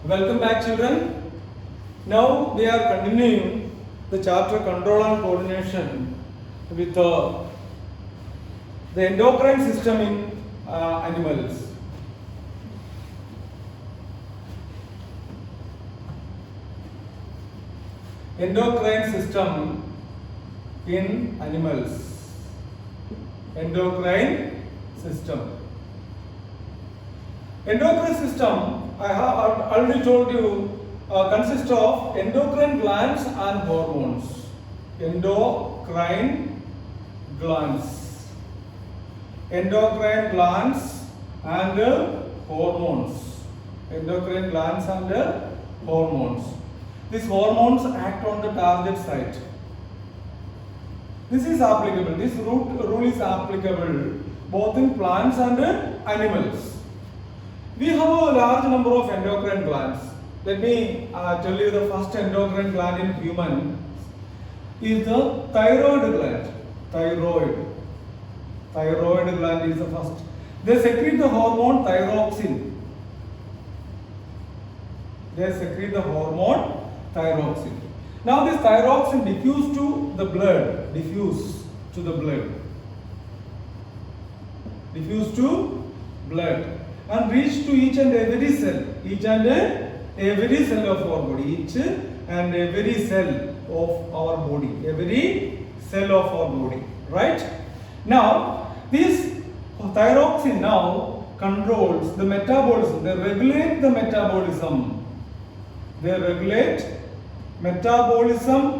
Welcome back, children. Now we are continuing the chapter Control and Coordination with the endocrine system in animals. Endocrine system in animals. Endocrine system. Endocrine system, I have already told you, consists of endocrine glands and hormones. Endocrine glands. Endocrine glands and hormones. Endocrine glands and hormones. These hormones act on the target site. This is applicable. This rule is applicable both in plants and animals. We have a large number of endocrine glands. Let me tell you the first endocrine gland in human is the thyroid gland. Thyroid gland is the first. They secrete the hormone thyroxine. They secrete the hormone thyroxine. Now this thyroxine diffuse to the blood. Diffuse to blood. And reach to each and every cell of our body, each and every cell of our body, right? Now this thyroxine now controls the metabolism. They regulate the metabolism.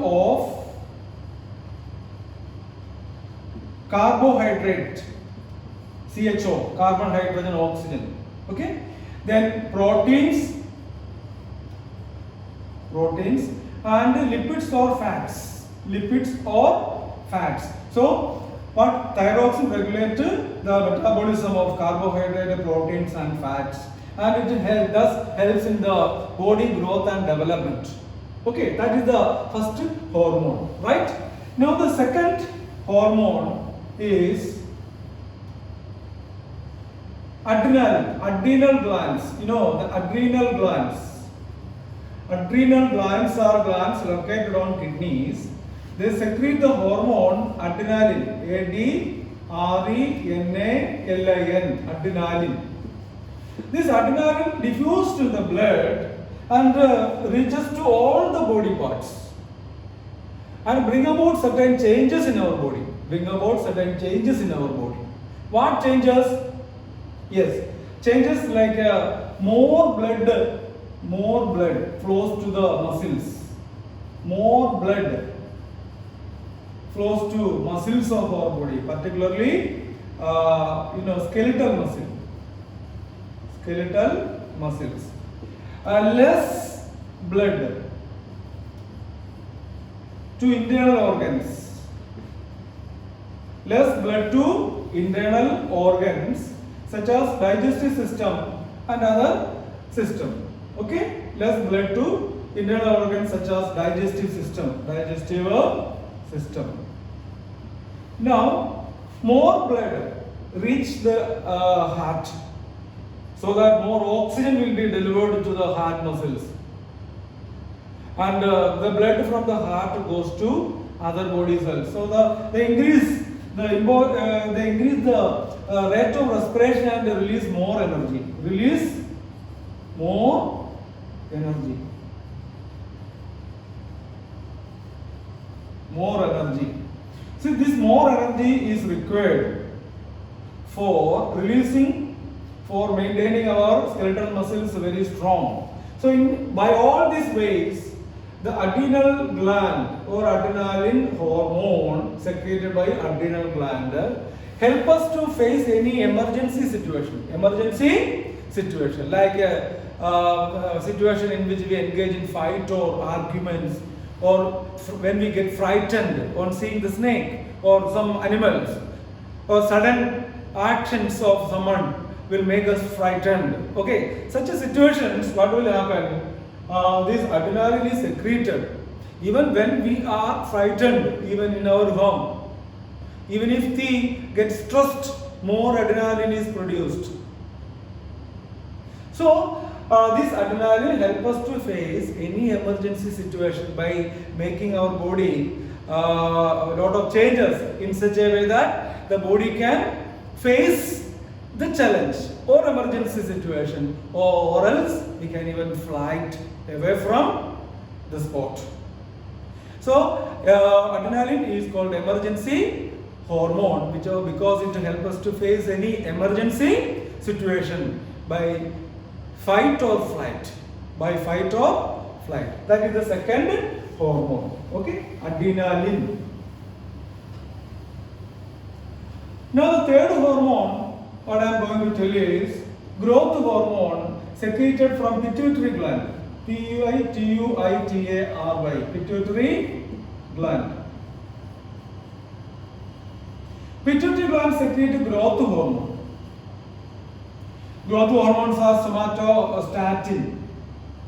Of carbohydrate, CHO, carbon, hydrogen, oxygen. Okay, then proteins and lipids or fats. So what thyroxine regulates the metabolism of carbohydrate, proteins and fats, and it helps in the body growth and development. Okay, that is the first hormone, right? Now the second hormone is adrenal glands. You know the adrenal glands. Adrenal glands are glands located on kidneys. They secrete the hormone adrenaline. Adrenaline. Adrenaline. This adrenaline diffuses to the blood and reaches to all the body parts and bring about certain changes in our body. What changes? Yes, changes like more blood flows to the muscles. More blood flows to muscles of our body, particularly skeletal muscles. Less blood to internal organs. Less blood to internal organs such as digestive system and other system. Okay, less blood to internal organs such as digestive system. Now more blood reach the heart, so that more oxygen will be delivered to the heart muscles, and the blood from the heart goes to other body cells. So they increase the rate of respiration and release more energy. See, this more energy is required for maintaining our skeletal muscles very strong. So by all these ways, the adrenal gland or adrenaline hormone secreted by adrenal gland help us to face any emergency situation like a situation in which we engage in fight or arguments, or when we get frightened on seeing the snake or some animals, or sudden actions of someone will make us frightened. Okay, such a situations, what will happen? This adrenaline is secreted even when we are frightened, even in our home. Even if the gets stressed, more adrenaline is produced. So this adrenaline help us to face any emergency situation by making our body a lot of changes in such a way that the body can face the challenge or emergency situation, or else we can even flight away from the spot. So adrenaline is called emergency hormone, which because it helps us to face any emergency situation by fight or flight. By fight or flight. That is the second hormone. Okay, adrenaline. Now the third hormone, what I am going to tell you is growth hormone secreted from pituitary gland. P-U-I-T-U-I-T-A-R-Y. Pituitary gland. Pituitary gland secrete growth hormone. Growth hormones are somatostatin.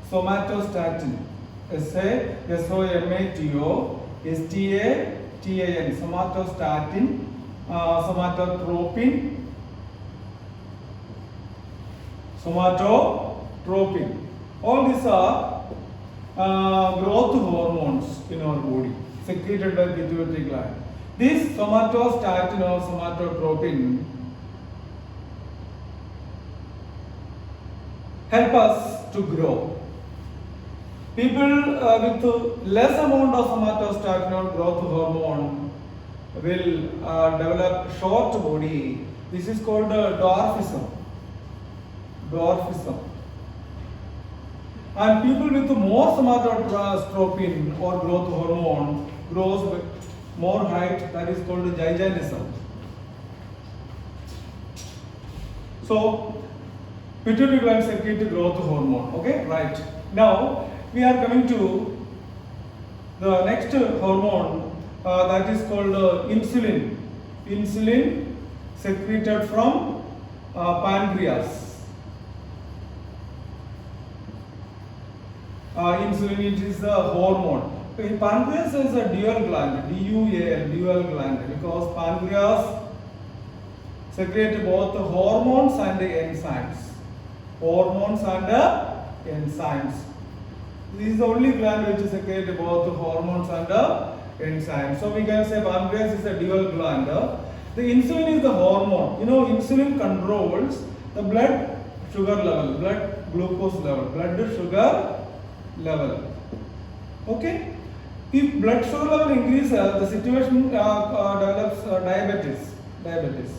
Somatostatin. S-O-M-A-T-O-S-T-A-T-A-N. Somatostatin. Somatotropin. Somatotropin. All these are growth hormones in our body secreted by pituitary gland. This somatostatin or somatotropin help us to grow. People with less amount of somatostatin or growth hormone will develop short body. This is called dwarfism. Dwarfism. And people with more somatotropin or growth hormone grows with more height. That is called gigantism. So pituitary gland secrete growth hormone. Okay, right. Now we are coming to the next hormone that is called insulin. Insulin secreted from pancreas. Insulin, it is a hormone. Pancreas is a dual gland, D-U-A-L, dual gland, because pancreas secrete both hormones and enzymes. Hormones and enzymes. This is the only gland which secretes both hormones and enzymes. So we can say pancreas is a dual gland. The insulin is the hormone. You know, insulin controls the blood sugar level, blood glucose level, blood sugar level. Okay? If blood sugar level increases, the situation develops diabetes.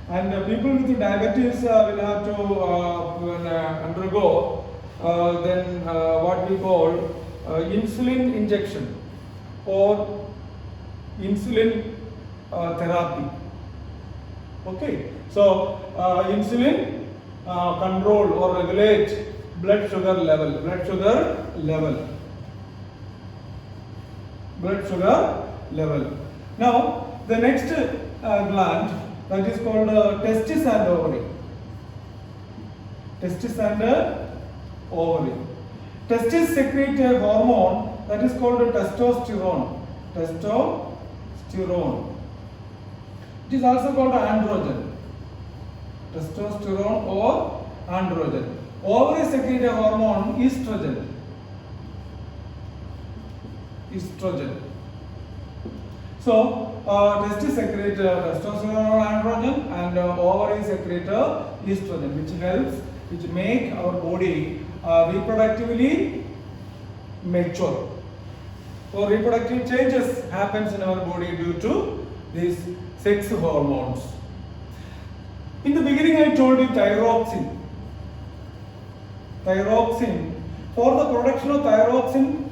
And people with diabetes will have to undergo then what we call insulin injection or insulin therapy. Okay, so insulin control or regulate blood sugar level. Now the next gland, that is called testis and ovary. Testis and ovary. Testis secrete a hormone that is called testosterone. Testosterone. It is also called androgen. Testosterone or androgen. Ovary secrete a hormone estrogen. So testis secrete testosterone or androgen, and ovary secrete estrogen, which make our body reproductively mature. So reproductive changes happens in our body due to these sex hormones. In the beginning I told you thyroxine. For the production of thyroxine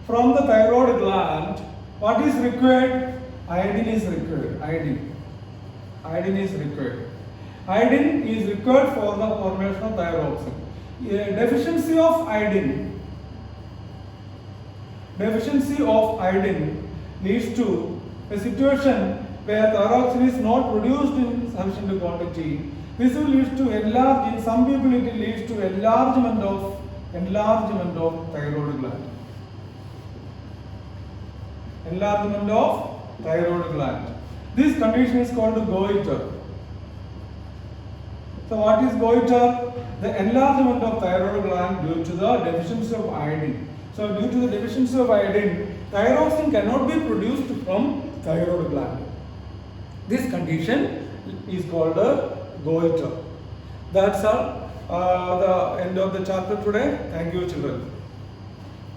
from the thyroid gland, what is required? Iodine is required. Iodine is required for the formation of thyroxine. Deficiency of iodine leads to a situation where thyroxine is not produced in sufficient quantity. This will lead to in some people it leads to enlargement of thyroid gland. This condition is called goiter. So what is goiter? The enlargement of thyroid gland due to the deficiency of iodine. So due to the deficiency of iodine, thyroxine cannot be produced from thyroid gland. This condition is called a goiter. That's all. The end of the chapter today. Thank you, children.